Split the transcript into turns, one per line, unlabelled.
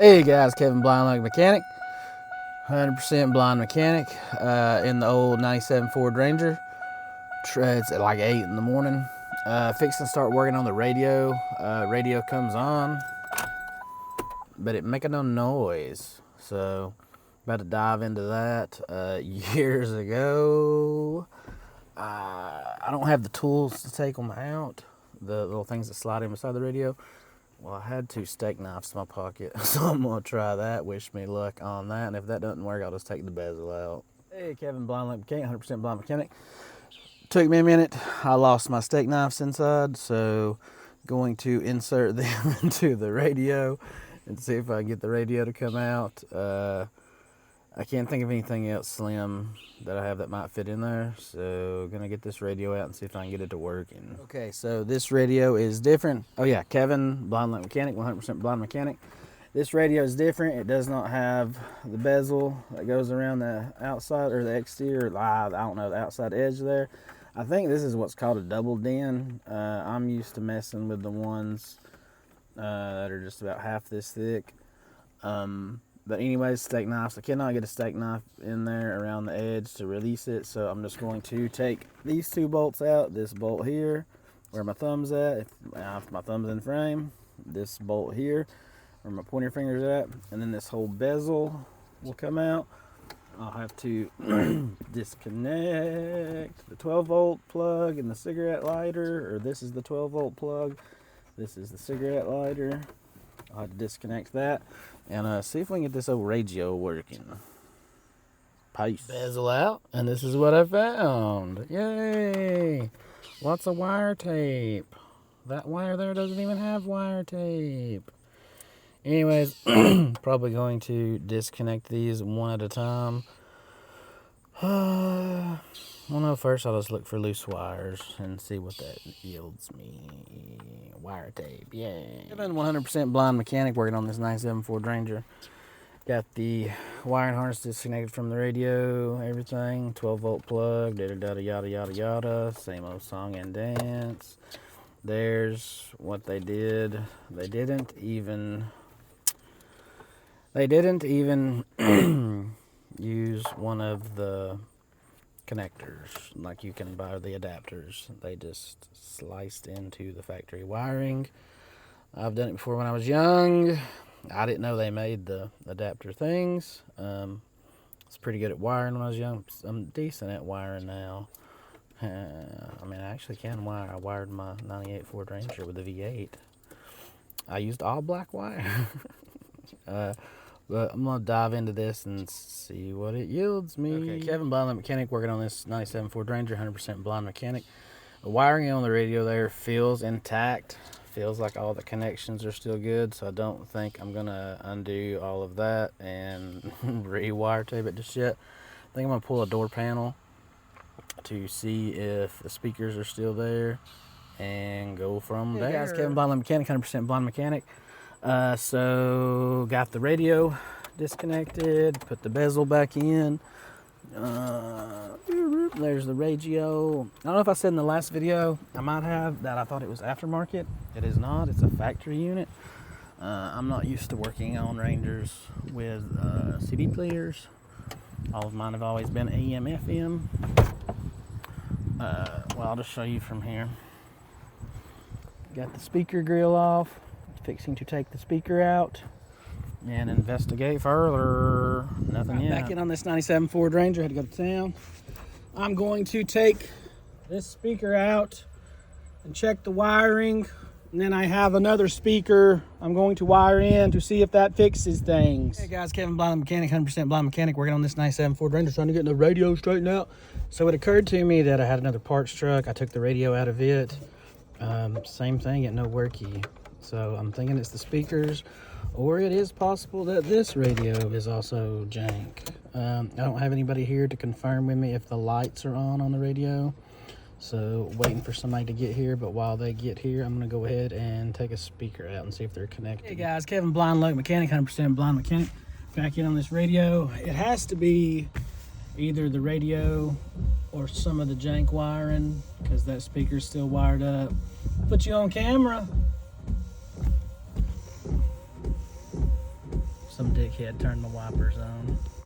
Hey guys, Kevin Blind Like Mechanic, 100% blind mechanic in the old 97 Ford Ranger. It's at like 8 in the morning. Fixing to start working on the radio. Radio comes on, but it making no noise. So, about to dive into that. Years ago, I don't have the tools to take them out, the little things that slide in beside the radio. Well, I had 2 steak knives in my pocket, so I'm going to try that. Wish me luck on that. And if that doesn't work, I'll just take the bezel out. Hey, Kevin Blind Like Mechanic, 100% blind mechanic. Took me a minute. I lost my steak knives inside, so going to insert them into the radio and see if I can get the radio to come out. I can't think of anything else slim that I have that might fit in there, so gonna get this radio out and see if I can get it to working. Okay, so this radio is different. Oh yeah, Kevin Blind Like Mechanic, 100% blind mechanic. This radio is different. It does not have the bezel that goes around the outside or the exterior. I don't know, the outside edge there. I think this is what's called a double din. I'm used to messing with the ones that are just about half this thick. But anyways, steak knives. I cannot get a steak knife in there around the edge to release it, so I'm just going to take these 2 bolts out. This bolt here, where my thumb's at, if my thumb's in frame. This bolt here, where my pointer finger's at, and then this whole bezel will come out. I'll have to disconnect the 12-volt plug and the cigarette lighter, or this is the 12-volt plug. This is the cigarette lighter. I'll have to disconnect that and see if we can get this old radio working. Peace. Bezel out, and this is what I found. Yay! Lots of wire tape. That wire there doesn't even have wire tape. Anyways, probably going to disconnect these one at a time. Well, no, first I'll just look for loose wires and see what that yields me. Wire tape, yay. I've been 100% blind mechanic working on this 97 Ford Ranger. Got the wiring harness disconnected from the radio, everything. 12-volt plug, yada yada yada yada. Same old song and dance. There's what they did. They didn't even use one of the connectors like you can buy the adapters. They just sliced into the factory wiring. I've done it before when I was young. I didn't know they made the adapter things. I was pretty good at wiring when I was young. I'm decent at wiring now. I mean, I actually can wire. I wired my 98 Ford Ranger with a V8. I used all black wire. But I'm going to dive into this and see what it yields me. Okay, Kevin Blind Like Mechanic working on this 97 Ford Ranger, 100% blind mechanic. The wiring on the radio there feels intact. Feels like all the connections are still good, so I don't think I'm going to undo all of that and rewire tape it just yet. I think I'm going to pull a door panel to see if the speakers are still there and go from there. Hey guys, Kevin Blind Like Mechanic, 100% blind mechanic. So got the radio disconnected, put the bezel back in. There's the radio. I don't know if I said in the last video, I might have, that I thought it was aftermarket. It is not, it's a factory unit. I'm not used to working on Rangers with CD players. All of mine have always been AM, FM. Well, I'll just show you from here. Got the speaker grill off. Fixing to take the speaker out and investigate further. Nothing yet. Back in on this 97 Ford Ranger. I had to go to town. I'm going to take this speaker out and check the wiring. And then I have another speaker I'm going to wire in to see if that fixes things. Hey guys, Kevin Blind Mechanic, 100% blind mechanic, working on this 97 Ford Ranger, trying to get the radio straightened out. So it occurred to me that I had another parts truck. I took the radio out of it. Same thing, at no work key. So I'm thinking it's the speakers, or it is possible that this radio is also jank. I don't have anybody here to confirm with me if the lights are on the radio. So waiting for somebody to get here, but while they get here, I'm gonna go ahead and take a speaker out and see if they're connected. Hey guys, Kevin Blind Like Mechanic, 100% blind mechanic. Back in on this radio. It has to be either the radio or some of the jank wiring, because that speaker's still wired up. Put you on camera. Some dickhead turned the wipers on.